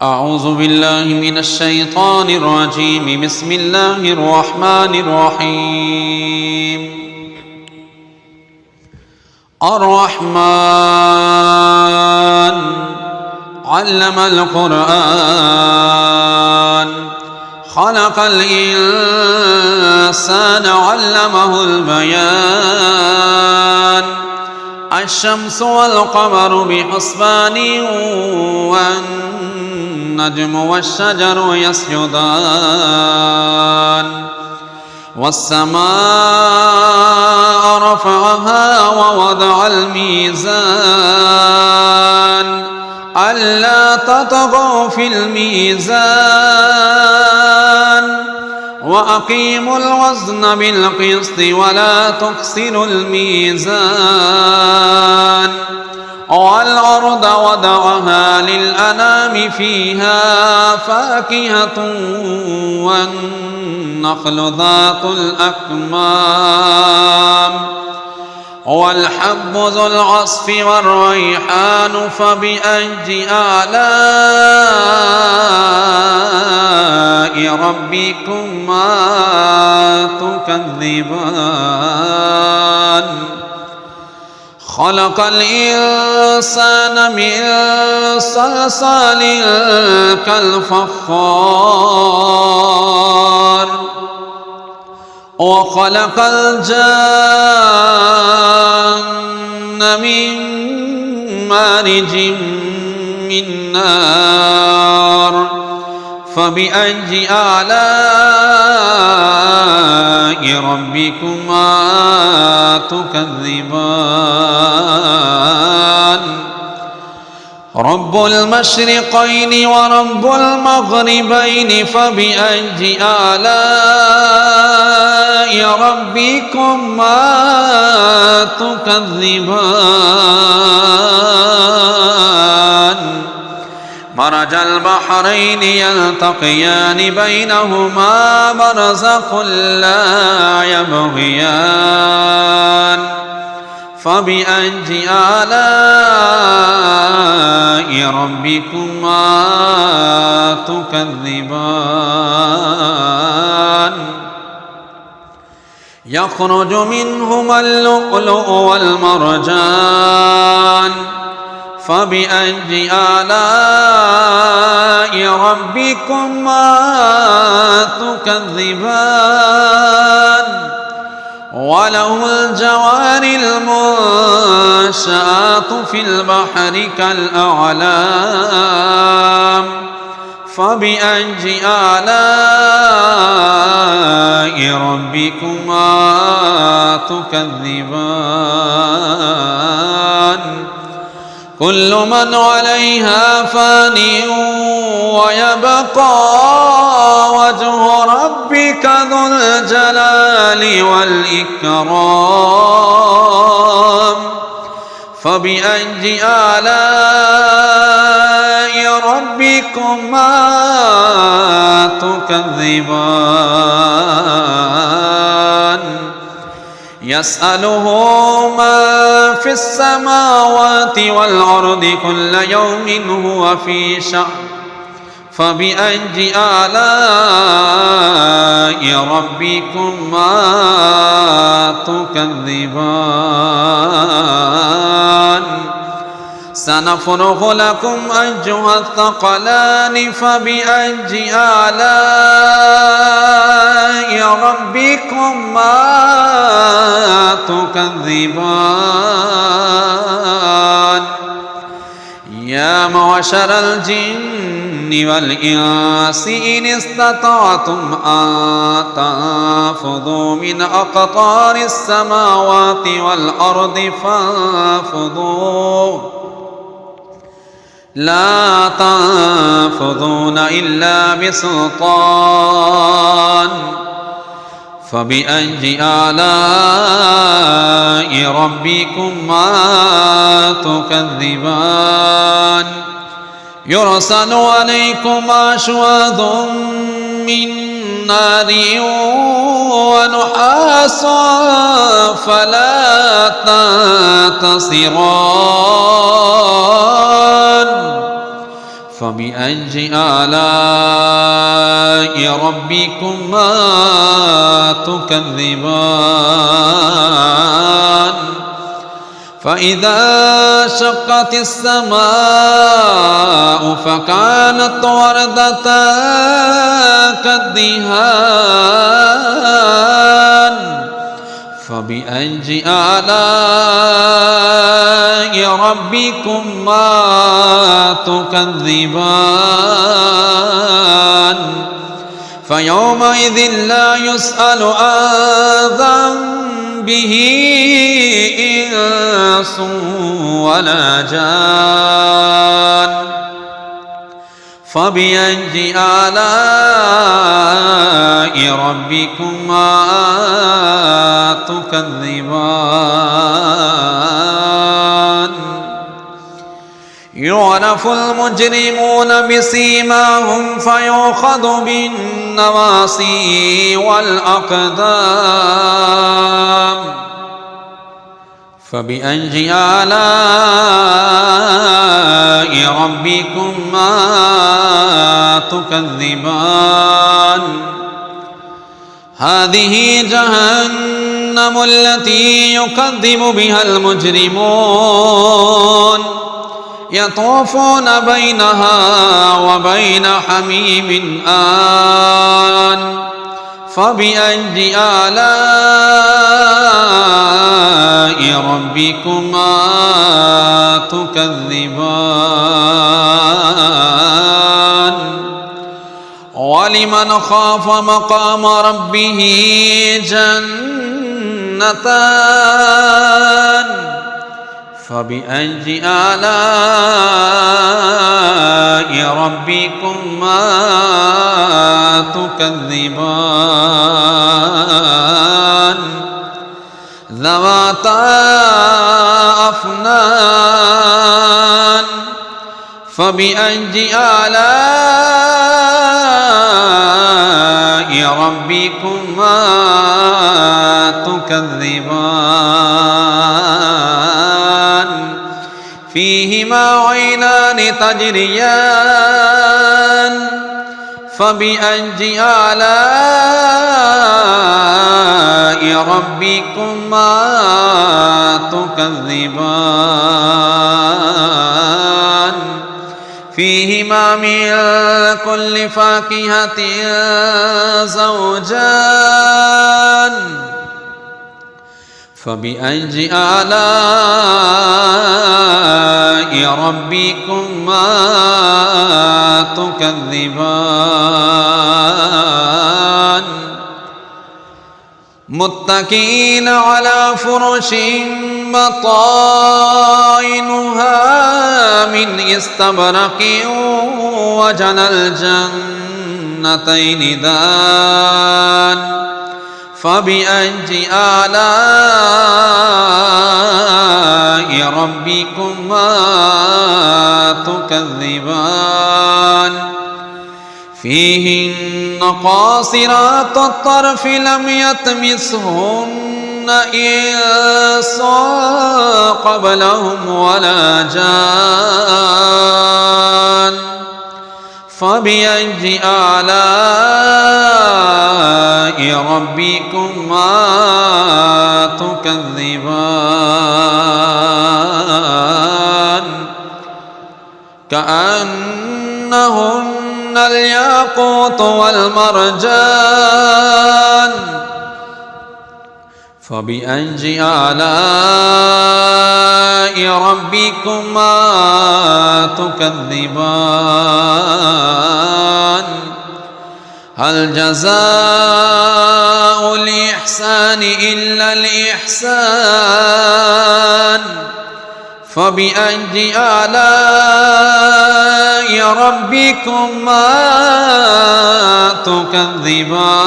أعوذ بالله من الشيطان الرجيم. بسم الله الرحمن الرحيم. الرحمن علم القرآن خلق الإنسان علمه البيان الشمس والقمر بحسبان والنجم والشجر يسجدان والسماء رفعها ووضع الميزان ألا تطغوا في الميزان وأقيموا الوزن بالقسط ولا تخسروا الميزان والأرض وضعها للأنام فيها فاكهة والنخل ذات الأكمام والحب ذو العصف والريحان فبأي آلاء ربكما تكذبان خلق الإنسان من صلصال كالفخار وخلق الجن من مارج من نار فبأي آلاء ربكما تكذبان رب المشرقين ورب المغربين فبأي آلاء ربكما تكذبان مرج البحرين يلتقيان بينهما برزخ لا يبغيان فبأي آلاء ربكما تكذبان يخرج منهما اللؤلؤ والمرجان فبأي آلاء ربكما تكذبان وله الجوار المنشآت في البحر كالأعلام فبأي آلاء ربكما تكذبان كل من عليها فان ويبقى وجه ربك ذو الجلال والإكرام فبأي آلاء ربكما تكذبان يسأله ما في السماوات والأرض كل يوم هو في شأن فبأي آلاء ربكما تكذبان سنفرغ لكم أيها الثقلان فبأي آلاء ربكما تكذبان يا معشر الجن والإنس إن استطعتم أن تنفذوا من أقطار السماوات والأرض فانفذوا لا تنفذون إلا بسلطان فبأي آلاء ربكما تكذبان يرسل عليكما شواظ من نار ونحاس فلا تنتصران فبأي آلاء ربكما تكذبان فإذا شقت السماء فكانت وردة كالدهان فبأي آلاء ربكما تكذبان فيومئذ لا يسأل عن ذنبه إنس ولا جان فبأي آلاء ربكما تكذبان يعرف المجرمون بسيماهم فيؤخذ بالنواصي والأقدام فبأي آلاء ربكما تكذبان هذه جهنم التي يكذب بها المجرمون يطوفون بينها وبين حميم آن فبأي آلاء ربكما تكذبان ولمن خاف مقام ربه جنتان فبأي آلاء ربكما تكذبان ذواتا أفنان فبأي آلاء ربكما تكذبان فيهما عينان تجريان فبأي آلاء ربكما تكذبان فيهما من كل فاكهة زوجان فبأي آلاء ربكما تكذبان متكئين على فرش بطائنها من استبرق وجنى الجنتين دان فبأي آلاء ربكما تكذبان فيهن قاصرات الطرف لم يطمثهن إنس قبلهم ولا جان فبأي آلاء ربكما تكذبان كأنهن الياقوت والمرجان فبأي آلاء ربكما تكذبان هل جزاء الإحسان إلا الإحسان فبأي آلاء ربكما تكذبان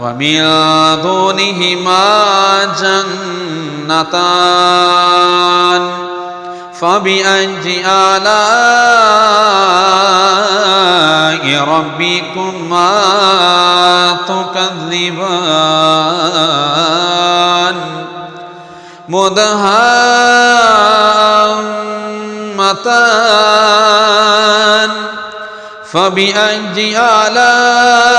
ومن دونهما جنتان فبأي آلاء ربكما تكذبان مدهامتان نعمتان فبأي آلاء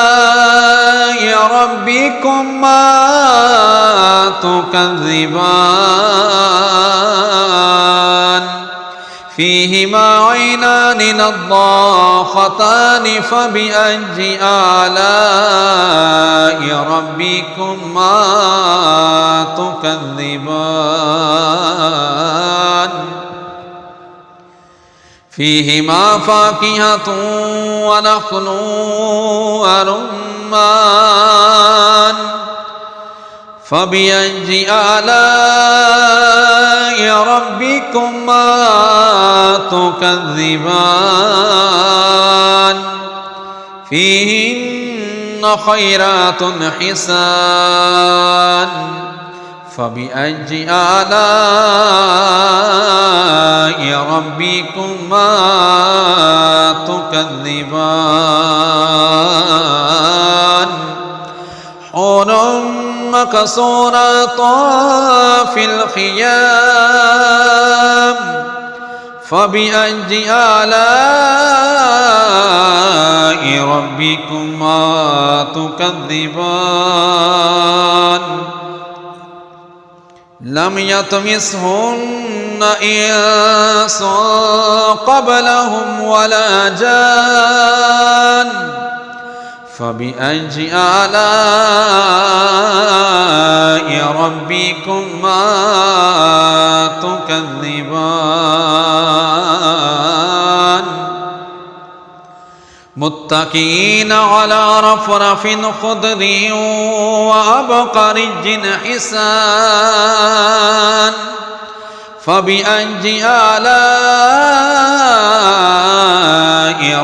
ربكما تكذبان فيهما عينان نضاختان فبأي آلاء ربكما تكذبان فيهما فاكهة ونخل ورمان فبأي آلاء ربكما تكذبان فيهن خيرات حسان فبأي آلاء ربكما تكذبان حور مقصورات في الخيام فبأي آلاء ربكما تكذبان لم يطمثهن إنس قبلهم ولا جان فبأي آلاء ربكما تكذبان متكئين على رفرف خضر وعبقري حسان فبأي آلاء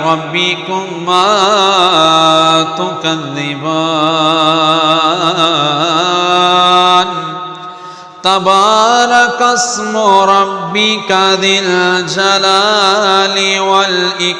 ربكما تكذبان تبارك اسم ربك ذي الجلال والإكرام